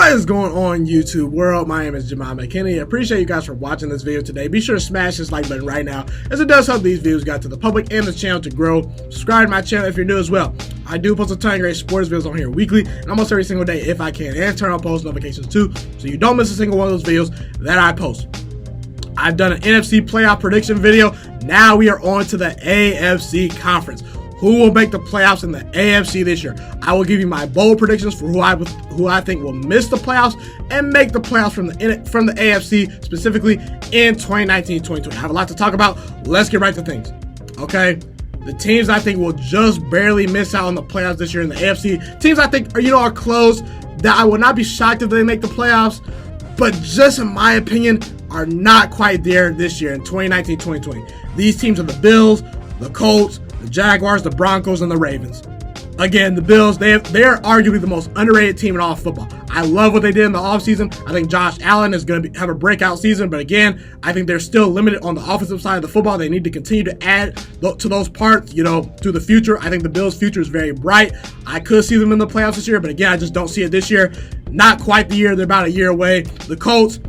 What is going on, YouTube world? My name is Ghiman Mckinney. I appreciate you guys for watching this video today. Be sure to smash this like button right now, as it does help these videos get to the public and the channel to grow. Subscribe to my channel if you're new as well. I do post a ton of great sports videos on here weekly and almost every single day if I can, and turn on post notifications too, so you don't miss a single one of those videos that I post. I've done an NFC playoff prediction video. Now we are on to the AFC conference. Who will make the playoffs in the AFC this year? I will give you my bold predictions for who I think will miss the playoffs and make the playoffs from the AFC, specifically in 2019-2020. I have a lot to talk about. Let's get right to things. Okay, the teams I think will just barely miss out on the playoffs this year in the AFC. Teams I think are close, that I will not be shocked if they make the playoffs, but just in my opinion are not quite there this year in 2019-2020. These teams are the Bills, the Colts, the Jaguars, the Broncos, and the Ravens. Again, the Bills, they are arguably the most underrated team in all of football. I love what they did in the offseason. I think Josh Allen is going to have a breakout season, but again, I think they're still limited on the offensive side of the football. They need to continue to add to those parts, to the future. I think the Bills' future is very bright. I could see them in the playoffs this year, but again, I just don't see it this year. Not quite the year. They're about a year away. The Colts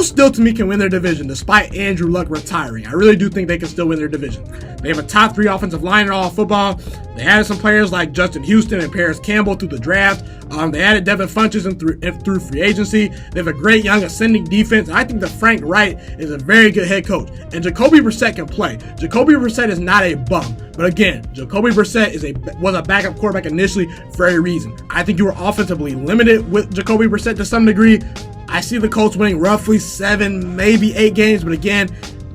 still, to me, can win their division despite Andrew Luck retiring. I really do think they can still win their division. They have a top 3 offensive line in all of football. They added some players like Justin Houston and Paris Campbell through the draft. They added Devin Funchess through free agency. They have a great young ascending defense. And I think that Frank Wright is a very good head coach. And Jacoby Brissett can play. Jacoby Brissett is not a bum. But again, Jacoby Brissett was a backup quarterback initially for a reason. I think you were offensively limited with Jacoby Brissett to some degree. I see the Colts winning roughly 7, maybe 8 games, but again,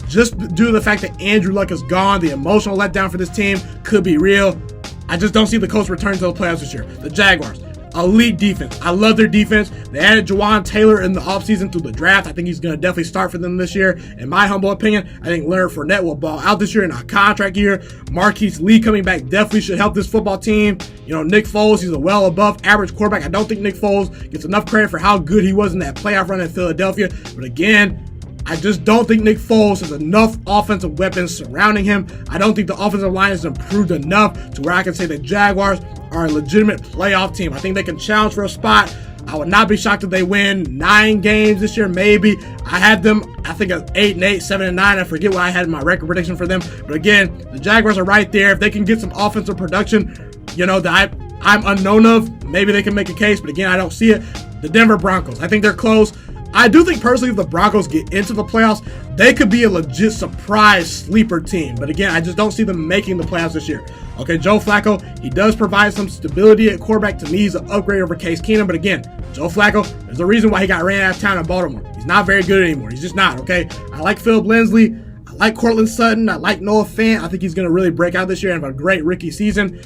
just due to the fact that Andrew Luck is gone, the emotional letdown for this team could be real. I just don't see the Colts return to the playoffs this year. The Jaguars, elite defense. I love their defense. They added Juwan Taylor in the offseason through the draft. I think he's going to definitely start for them this year. In my humble opinion, I think Leonard Fournette will ball out this year in a contract year. Marquise Lee coming back definitely should help this football team. Nick Foles, he's a well above average quarterback. I don't think Nick Foles gets enough credit for how good he was in that playoff run in Philadelphia. But again, I just don't think Nick Foles has enough offensive weapons surrounding him. I don't think the offensive line has improved enough to where I can say the Jaguars are a legitimate playoff team. I think they can challenge for a spot. I would not be shocked if they win 9 games this year, maybe. I had them, I think, at 8-8, 7-9. I forget what I had in my record prediction for them. But again, the Jaguars are right there. If they can get some offensive production, that I'm unknown of, maybe they can make a case. But again, I don't see it. The Denver Broncos, I think they're close. I do think personally if the Broncos get into the playoffs, they could be a legit surprise sleeper team. But again, I just don't see them making the playoffs this year. Okay, Joe Flacco, he does provide some stability at quarterback. To me, he's an upgrade over Case Keenum. But again, Joe Flacco, there's a reason why he got ran out of town in Baltimore. He's not very good anymore. He's just not, okay? I like Phil Lindsay. I like Cortland Sutton. I like Noah Fant. I think he's going to really break out this year and have a great rookie season.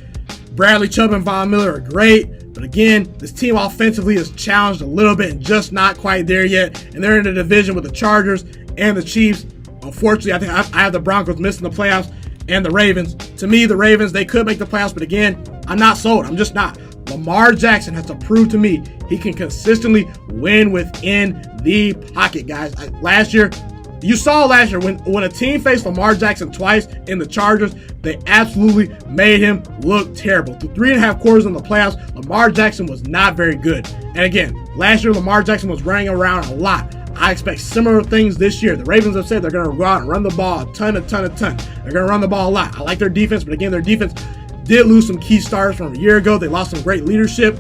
Bradley Chubb and Von Miller are great. But again, this team offensively is challenged a little bit and just not quite there yet. And they're in a division with the Chargers and the Chiefs. Unfortunately, I think I have the Broncos missing the playoffs and the Ravens. To me, the Ravens, they could make the playoffs. But again, I'm not sold. I'm just not. Lamar Jackson has to prove to me he can consistently win within the pocket, guys. You saw last year when a team faced Lamar Jackson twice in the Chargers, they absolutely made him look terrible. Through 3.5 quarters in the playoffs, Lamar Jackson was not very good. And again, last year Lamar Jackson was running around a lot. I expect similar things this year. The Ravens have said they're going to go out and run the ball a ton. They're going to run the ball a lot. I like their defense, but again, their defense did lose some key stars from a year ago. They lost some great leadership.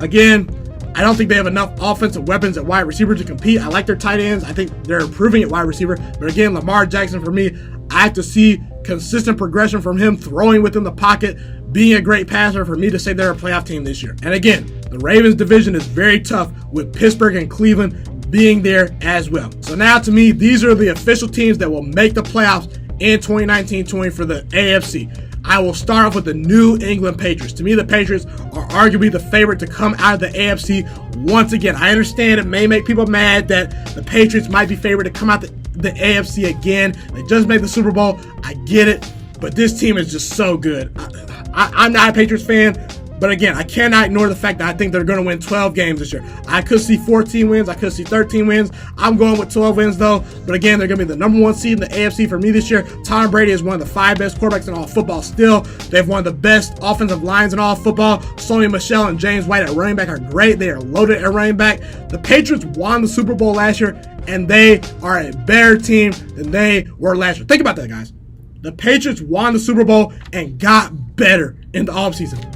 Again, I don't think they have enough offensive weapons at wide receiver to compete. I like their tight ends. I think they're improving at wide receiver. But again, Lamar Jackson, for me, I have to see consistent progression from him, throwing within the pocket, being a great passer for me to say they're a playoff team this year. And again, the Ravens division is very tough with Pittsburgh and Cleveland being there as well. So now, to me, these are the official teams that will make the playoffs in 2019-20 for the AFC. I will start off with the New England Patriots. To me, the Patriots are arguably the favorite to come out of the AFC once again. I understand it may make people mad that the Patriots might be favored to come out the AFC again. They just made the Super Bowl. I get it, but this team is just so good. I'm not a Patriots fan, But again, I cannot ignore the fact that I think they're going to win 12 games this year. I could see 14 wins. I could see 13 wins. I'm going with 12 wins, though. But again, they're going to be the number 1 seed in the AFC for me this year. Tom Brady is one of the 5 best quarterbacks in all football still. They have one of the best offensive lines in all football. Sony Michel and James White at running back are great. They are loaded at running back. The Patriots won the Super Bowl last year, and they are a better team than they were last year. Think about that, guys. The Patriots won the Super Bowl and got better in the offseason.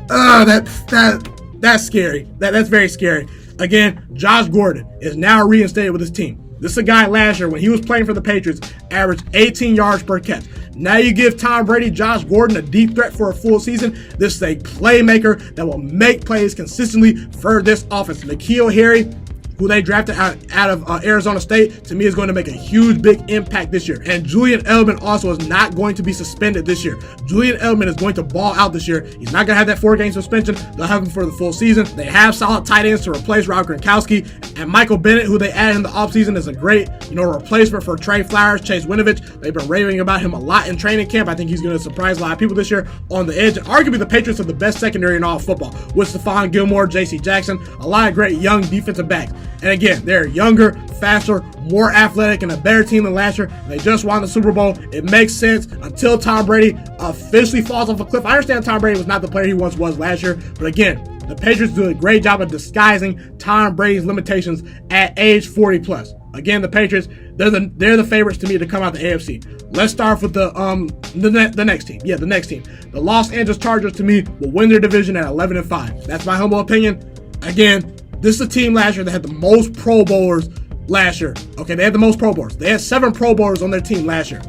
That's scary. That's very scary. Again, Josh Gordon is now reinstated with his team. This is a guy last year when he was playing for the Patriots, averaged 18 yards per catch. Now you give Tom Brady, Josh Gordon a deep threat for a full season. This is a playmaker that will make plays consistently for this offense. N'Keal Harry, who they drafted out of Arizona State, to me is going to make a huge, big impact this year. And Julian Edelman also is not going to be suspended this year. Julian Edelman is going to ball out this year. He's not going to have that 4-game suspension. They'll have him for the full season. They have solid tight ends to replace Rob Gronkowski. And Michael Bennett, who they added in the offseason, is a great, replacement for Trey Flowers, Chase Winovich. They've been raving about him a lot in training camp. I think he's going to surprise a lot of people this year on the edge. And arguably, the Patriots are the best secondary in all football, with Stephon Gilmore, J.C. Jackson, a lot of great young defensive backs. And again, they're younger, faster, more athletic, and a better team than last year. They just won the Super Bowl. It makes sense until Tom Brady officially falls off a cliff. I understand Tom Brady was not the player he once was last year, but again, the Patriots do a great job of disguising Tom Brady's limitations at age 40 plus. Again, the Patriots, they're the favorites to me to come out the AFC. Let's start with the next team. Yeah, the next team. The Los Angeles Chargers, to me, will win their division at 11-5. That's my humble opinion. Again, this is a team last year that had the most Pro Bowlers last year. Okay, they had the most Pro Bowlers. They had 7 Pro Bowlers on their team last year.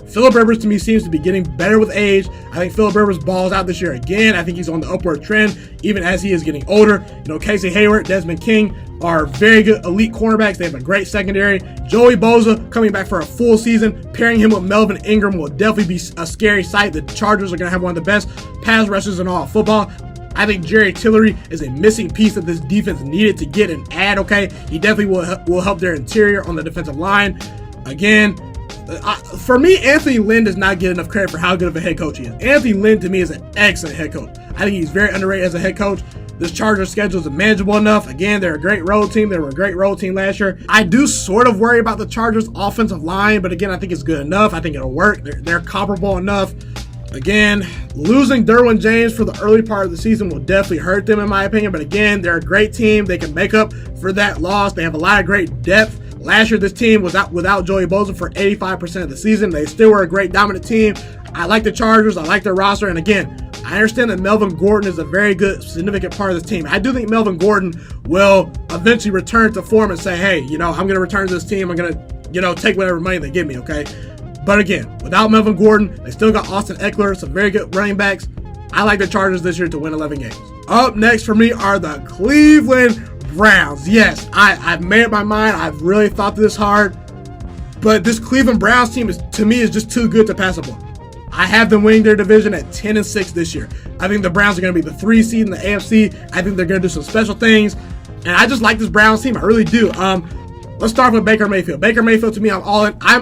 Phillip Rivers, to me, seems to be getting better with age. I think Phillip Rivers balls out this year again. I think he's on the upward trend, even as he is getting older. Casey Hayward, Desmond King are very good elite cornerbacks. They have a great secondary. Joey Bosa coming back for a full season. Pairing him with Melvin Ingram will definitely be a scary sight. The Chargers are going to have one of the best pass rushers in all football. I think Jerry Tillery is a missing piece that this defense needed to get and add, okay? He definitely will help their interior on the defensive line. Again, for me, Anthony Lynn does not get enough credit for how good of a head coach he is. Anthony Lynn, to me, is an excellent head coach. I think he's very underrated as a head coach. This Chargers schedule is manageable enough. Again, they're a great road team. They were a great road team last year. I do sort of worry about the Chargers' offensive line, but again, I think it's good enough. I think it'll work. They're comparable enough. Again, losing Derwin James for the early part of the season will definitely hurt them, in my opinion. But again, they're a great team. They can make up for that loss. They have a lot of great depth. Last year, this team was out without Joey Bosa for 85% of the season. They still were a great dominant team. I like the Chargers. I like their roster. And again, I understand that Melvin Gordon is a very good, significant part of this team. I do think Melvin Gordon will eventually return to form and say, hey, I'm going to return to this team. I'm going to, take whatever money they give me, okay? But again, without Melvin Gordon, they still got Austin Eckler, some very good running backs. I like the Chargers this year to win 11 games. Up next for me are the Cleveland Browns. Yes, I've made up my mind. I've really thought this hard. But this Cleveland Browns team is just too good to pass up on. I have them winning their division at 10-6 this year. I think the Browns are going to be the 3 seed in the AFC. I think they're going to do some special things. And I just like this Browns team. I really do. Let's start with Baker Mayfield. Baker Mayfield, to me, I'm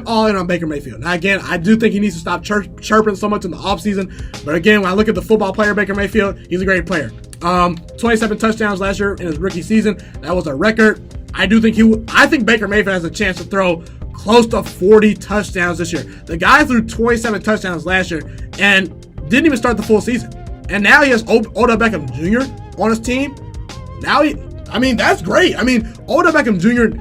all in on Baker Mayfield. Now, again, I do think he needs to stop chirping so much in the offseason. But again, when I look at the football player Baker Mayfield, he's a great player. 27 touchdowns last year in his rookie season. That was a record. I think Baker Mayfield has a chance to throw close to 40 touchdowns this year. The guy threw 27 touchdowns last year and didn't even start the full season. And now he has Odell Beckham Jr. on his team. That's great. Odell Beckham Jr.,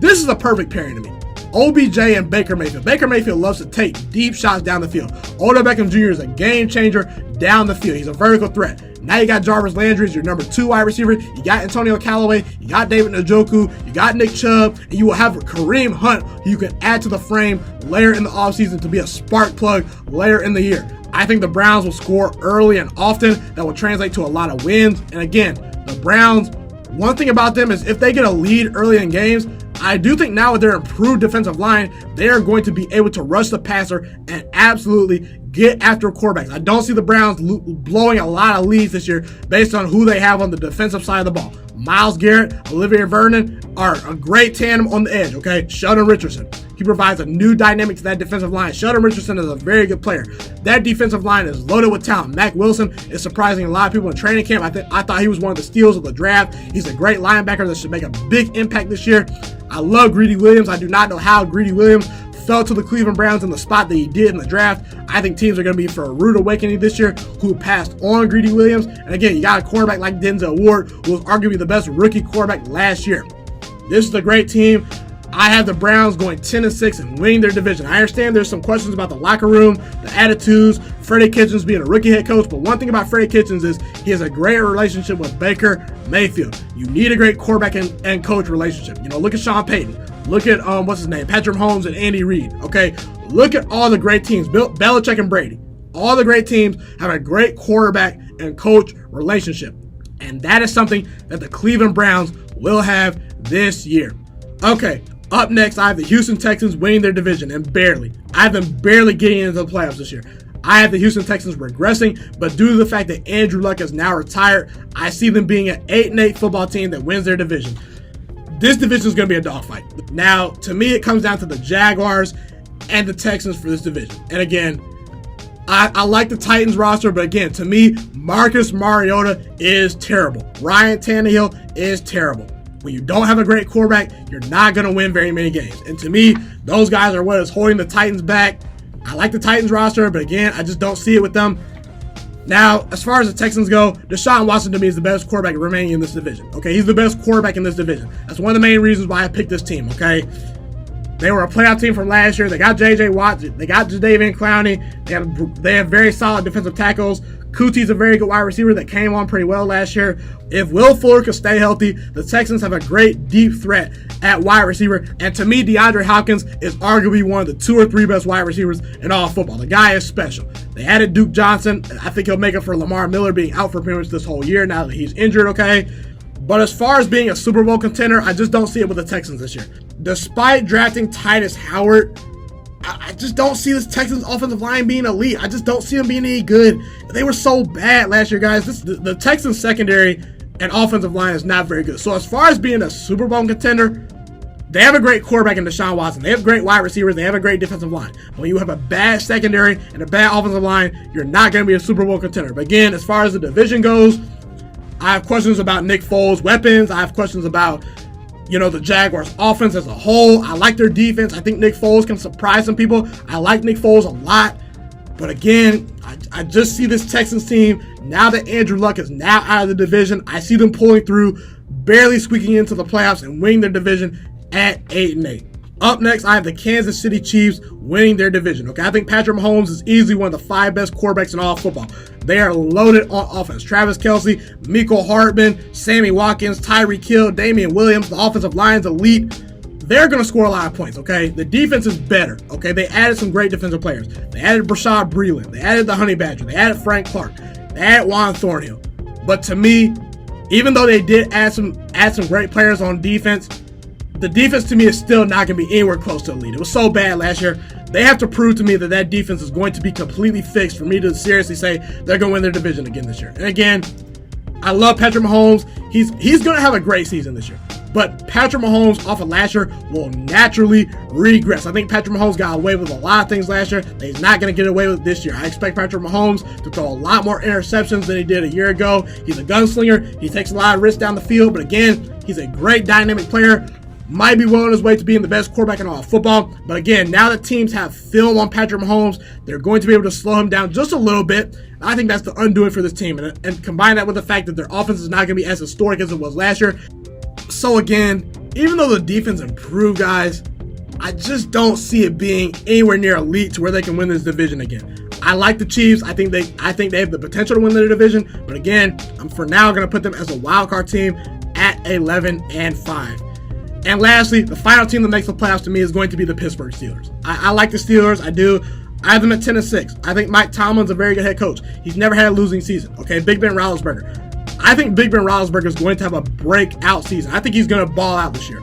this is a perfect pairing to me. OBJ and Baker Mayfield. Baker Mayfield loves to take deep shots down the field. Odell Beckham Jr. is a game changer down the field. He's a vertical threat. Now you got Jarvis Landry as your number 2 wide receiver. You got Antonio Callaway. You got David Njoku. You got Nick Chubb. And you will have Kareem Hunt, who you can add to the frame later in the offseason to be a spark plug later in the year. I think the Browns will score early and often. That will translate to a lot of wins. And again, the Browns, one thing about them is if they get a lead early in games, I do think now with their improved defensive line, they are going to be able to rush the passer and absolutely get after quarterbacks. I don't see the Browns blowing a lot of leads this year based on who they have on the defensive side of the ball. Myles Garrett, Olivier Vernon are a great tandem on the edge, okay? Sheldon Richardson. He provides a new dynamic to that defensive line. Sheldon Richardson is a very good player. That defensive line is loaded with talent. Mack Wilson is surprising a lot of people in training camp. I thought he was one of the steals of the draft. He's a great linebacker that should make a big impact this year. I love Greedy Williams. I do not know how Greedy Williams fell to the Cleveland Browns in the spot that he did in the draft. I think teams are going to be for a rude awakening this year who passed on Greedy Williams. And again, you got a quarterback like Denzel Ward, who was arguably the best rookie quarterback last year. This is a great team. I have the Browns going 10-6 and winning their division. I understand there's some questions about the locker room, the attitudes, Freddie Kitchens being a rookie head coach, but one thing about Freddie Kitchens is he has a great relationship with Baker Mayfield. You need a great quarterback and coach relationship. You know, look at Sean Payton. Look at, Patrick Mahomes and Andy Reid, okay? Look at all the great teams, Belichick and Brady. All the great teams have a great quarterback and coach relationship. And that is something that the Cleveland Browns will have this year. Okay, up next, I have the Houston Texans winning their division, and barely. I have them barely getting into the playoffs this year. I have the Houston Texans regressing, but due to the fact that Andrew Luck is now retired, I see them being an 8-8 football team that wins their division. This division is going to be a dogfight. Now, to me, it comes down to the Jaguars and the Texans for this division. And again, I like the Titans roster, but again, to me, Marcus Mariota is terrible. Ryan Tannehill is terrible. When you don't have a great quarterback, you're not going to win very many games. And to me, those guys are what is holding the Titans back. I like the Titans roster, but again, I just don't see it with them. Now, as far as the Texans go, Deshaun Watson to me is the best quarterback remaining in this division. Okay, he's the best quarterback in this division. That's one of the main reasons why I picked this team, okay? They were a playoff team from last year. They got J.J. Watt. They got Jadeveon Clowney. They have very solid defensive tackles. Coutie's a very good wide receiver that came on pretty well last year. If Will Fuller could stay healthy, the Texans have a great deep threat at wide receiver. And to me, DeAndre Hopkins is arguably one of the 2 or 3 best wide receivers in all football. The guy is special. They added Duke Johnson. I think he'll make it for Lamar Miller being out for pretty much this whole year now that he's injured, okay? But as far as being a Super Bowl contender, I just don't see it with the Texans this year. Despite drafting Titus Howard, I just don't see this Texans offensive line being elite. I just don't see them being any good. They were so bad last year, guys. The Texans secondary and offensive line is not very good. So as far as being a Super Bowl contender, they have a great quarterback in Deshaun Watson. They have great wide receivers. They have a great defensive line. When you have a bad secondary and a bad offensive line, you're not going to be a Super Bowl contender. But again, as far as the division goes, I have questions about Nick Foles' weapons. I have questions about, the Jaguars' offense as a whole. I like their defense. I think Nick Foles can surprise some people. I like Nick Foles a lot. But again, I just see this Texans team, now that Andrew Luck is now out of the division, I see them pulling through, barely squeaking into the playoffs and winning their division at 8-8. Up next, I have the Kansas City Chiefs winning their division. Okay, I think Patrick Mahomes is easily one of the 5 best quarterbacks in all football. They are loaded on offense. Travis Kelce, Mecole Hardman, Sammy Watkins, Tyreek Hill, Damian Williams, the offensive line's elite. They're going to score a lot of points, okay? The defense is better, okay? They added some great defensive players. They added Brashad Breeland. They added the Honey Badger. They added Frank Clark. They added Juan Thornhill. But to me, even though they did add some great players on defense, the defense to me is still not going to be anywhere close to elite. It was so bad last year. They have to prove to me that defense is going to be completely fixed for me to seriously say they're going to win their division again this year. And again, I love Patrick Mahomes. He's going to have a great season this year. But Patrick Mahomes off of last year will naturally regress. I think Patrick Mahomes got away with a lot of things last year that he's not going to get away with this year. I expect Patrick Mahomes to throw a lot more interceptions than he did a year ago. He's a gunslinger. He takes a lot of risks down the field. But again, he's a great dynamic player. Might be well on his way to being the best quarterback in all of football. But again, now that teams have film on Patrick Mahomes, they're going to be able to slow him down just a little bit. I think that's the undoing for this team. And combine that with the fact that their offense is not going to be as historic as it was last year. So again, even though the defense improved, guys, I just don't see it being anywhere near elite to where they can win this division again. I like the Chiefs. I think they have the potential to win their division. But again, I'm for now going to put them as a wild card team at 11-5. And lastly, the final team that makes the playoffs to me is going to be the Pittsburgh Steelers. I like the Steelers. I do. I have them at 10-6. I think Mike Tomlin's a very good head coach. He's never had a losing season. Okay, Big Ben Roethlisberger. I think Big Ben Roethlisberger is going to have a breakout season. I think he's going to ball out this year.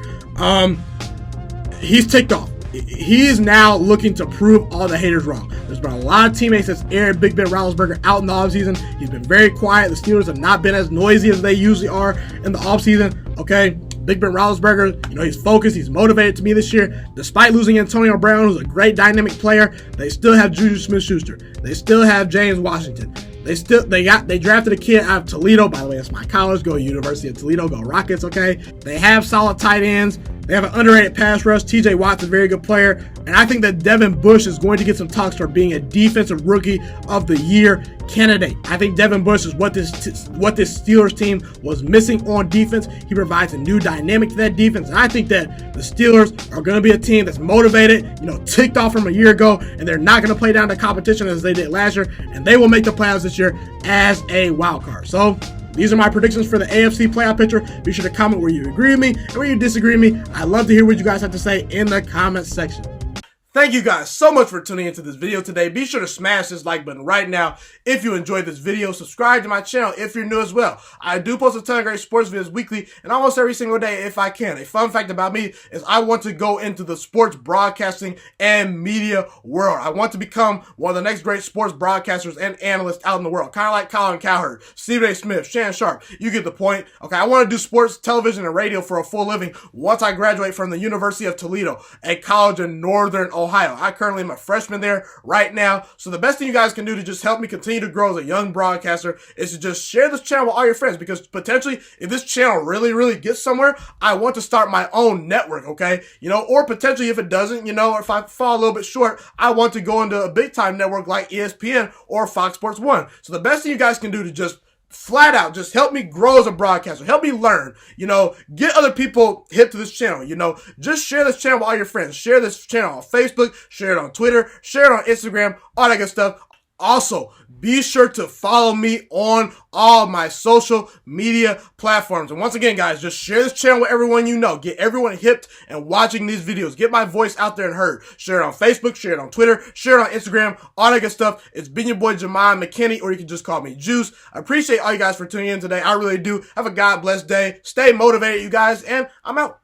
He's ticked off. He is now looking to prove all the haters wrong. There's been a lot of teammates that's aired Big Ben Roethlisberger out in the offseason. He's been very quiet. The Steelers have not been as noisy as they usually are in the offseason. Okay, Big Ben Roethlisberger, he's focused. He's motivated to me this year. Despite losing Antonio Brown, who's a great dynamic player, they still have Juju Smith-Schuster. They still have James Washington. They drafted a kid out of Toledo. By the way, that's my college. Go University of Toledo. Go Rockets, okay? They have solid tight ends. They have an underrated pass rush. TJ Watt's a very good player. And I think that Devin Bush is going to get some talks for being a defensive rookie of the year candidate. I think Devin Bush is what this Steelers team was missing on defense. He provides a new dynamic to that defense. And I think that the Steelers are going to be a team that's motivated, ticked off from a year ago, and they're not going to play down the competition as they did last year. And they will make the playoffs this year as a wild card. So these are my predictions for the AFC playoff picture. Be sure to comment where you agree with me and where you disagree with me. I'd love to hear what you guys have to say in the comments section. Thank you guys so much for tuning into this video today. Be sure to smash this like button right now if you enjoyed this video. Subscribe to my channel if you're new as well. I do post a ton of great sports videos weekly and almost every single day if I can. A fun fact about me is I want to go into the sports broadcasting and media world. I want to become one of the next great sports broadcasters and analysts out in the world. Kind of like Colin Cowherd, Stephen A. Smith, Shannon Sharp. You get the point. Okay, I want to do sports, television, and radio for a full living once I graduate from the University of Toledo, a college in Northern Ohio. I currently am a freshman there right now. So the best thing you guys can do to just help me continue to grow as a young broadcaster is to just share this channel with all your friends, because potentially if this channel really gets somewhere, I want to start my own network, okay? Or potentially if it doesn't, or if I fall a little bit short, I want to go into a big time network like ESPN or Fox Sports 1. So the best thing you guys can do to just flat out just help me grow as a broadcaster, help me learn, get other people hip to this channel, just share this channel with all your friends, share this channel on Facebook, share it on Twitter, share it on Instagram, all that good stuff. Also, be sure to follow me on all my social media platforms. And once again, guys, just share this channel with everyone you know. Get everyone hipped and watching these videos. Get my voice out there and heard. Share it on Facebook, share it on Twitter, share it on Instagram, all that good stuff. It's been your boy, Ghiman Mckinney, or you can just call me Juice. I appreciate all you guys for tuning in today. I really do. Have a God blessed day. Stay motivated, you guys, and I'm out.